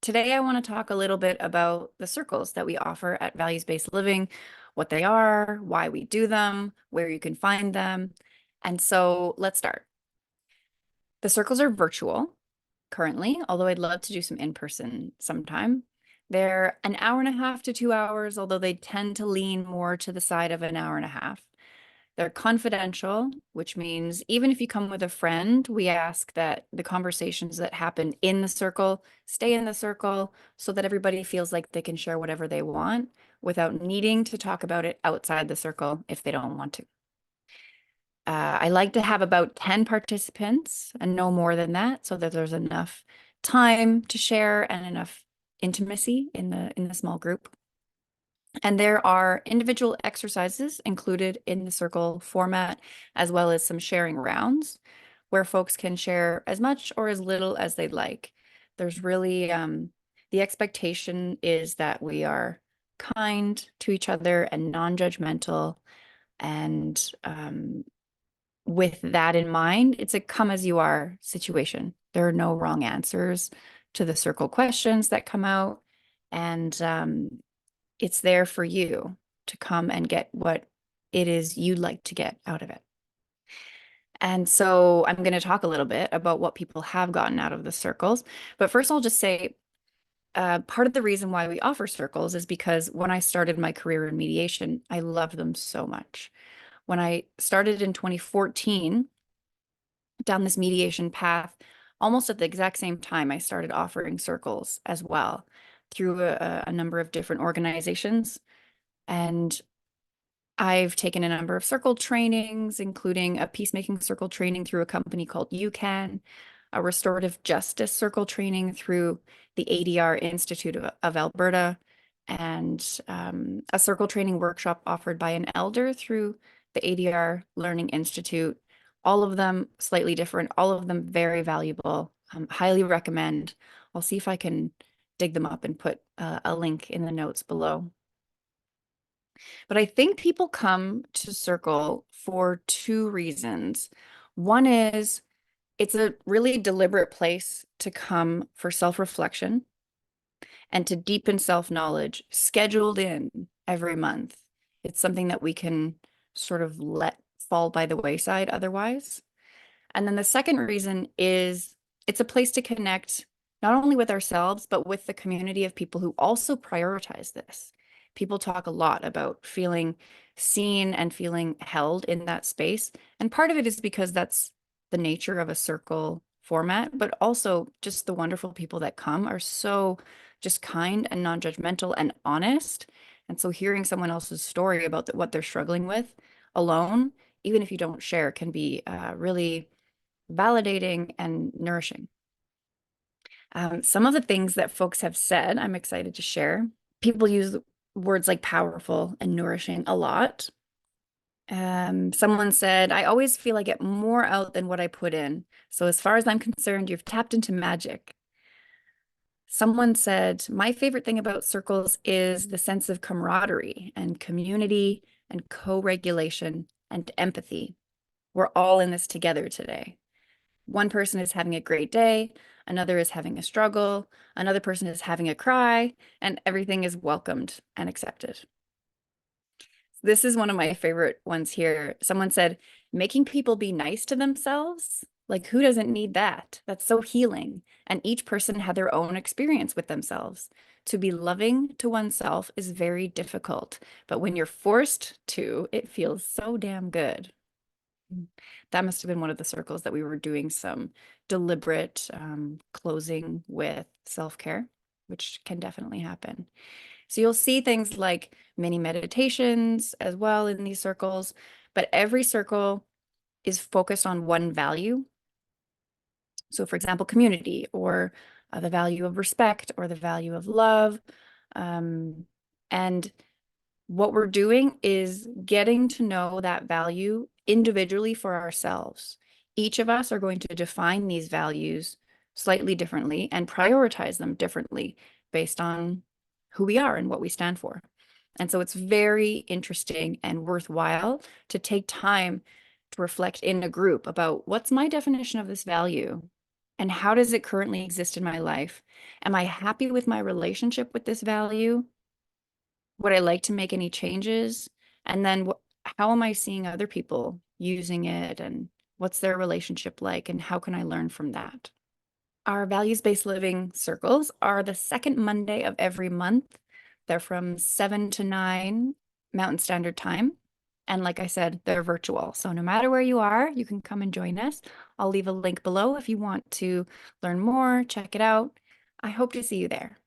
Today I want to talk a little bit about the circles that we offer at Values-Based Living, what they are, why we do them, where you can find them. And so let's start. The circles are virtual currently, although I'd love to do some in-person sometime. They're an hour and a half to 2 hours, although they tend to lean more to the side of an hour and a half. They're confidential, which means even if you come with a friend, we ask that the conversations that happen in the circle stay in the circle so that everybody feels like they can share whatever they want without needing to talk about it outside the circle if they don't want to. I like to have about 10 participants and no more than that so that there's enough time to share and enough intimacy in the small group. And there are individual exercises included in the circle format, as well as some sharing rounds where folks can share as much or as little as they'd like. There's really, the expectation is that we are kind to each other and non-judgmental. And with that in mind, it's a come as you are situation. There are no wrong answers to the circle questions that come out. And it's there for you to come and get what it is you'd like to get out of it. And so I'm going to talk a little bit about what people have gotten out of the circles. But first, I'll just say part of the reason why we offer circles is because when I started my career in mediation, I loved them so much. When I started in 2014 down this mediation path, almost at the exact same time, I started offering circles as well through a number of different organizations. And I've taken a number of circle trainings, including a peacemaking circle training through a company called UCAN, a restorative justice circle training through the ADR Institute of Alberta, and a circle training workshop offered by an elder through the ADR Learning Institute. All of them slightly different, all of them very valuable. Highly recommend. I'll see if I can dig them up and put a link in the notes below. But I think people come to Circle for two reasons. One is it's a really deliberate place to come for self-reflection and to deepen self-knowledge, scheduled in every month. It's something that we can sort of let fall by the wayside otherwise. And then the second reason is it's a place to connect not only with ourselves, but with the community of people who also prioritize this. People talk a lot about feeling seen and feeling held in that space. And part of it is because that's the nature of a circle format, but also just the wonderful people that come are so just kind and non-judgmental and honest. And so hearing someone else's story about what they're struggling with alone, even if you don't share, can be really validating and nourishing. Some of the things that folks have said, I'm excited to share. People use words like powerful and nourishing a lot. Someone said, I always feel I get more out than what I put in. So as far as I'm concerned, you've tapped into magic. Someone said, my favorite thing about circles is the sense of camaraderie and community and co-regulation and empathy. We're all in this together today. One person is having a great day, another is having a struggle, another person is having a cry, and everything is welcomed and accepted. This is one of my favorite ones here. Someone said, making people be nice to themselves. Like, who doesn't need that? That's so healing. And each person had their own experience with themselves. To be loving to oneself is very difficult, but when you're forced to, it feels so damn good. That must have been one of the circles that we were doing some deliberate closing with self-care, which can definitely happen. So you'll see things like mini meditations as well in these circles, but every circle is focused on one value. So for example, community or the value of respect or the value of love. And what we're doing is getting to know that value individually for ourselves. Each of us are going to define these values slightly differently and prioritize them differently based on who we are and what we stand for. And so it's very interesting and worthwhile to take time to reflect in a group about what's my definition of this value? And how does it currently exist in my life? Am I happy with my relationship with this value? Would I like to make any changes? And then how am I seeing other people using it, and what's their relationship like, and how can I learn from that? Our values-based living circles are the second Monday of every month. They're from 7 to 9 Mountain Standard Time. And like I said, they're virtual. So no matter where you are, you can come and join us. I'll leave a link below if you want to learn more, check it out. I hope to see you there.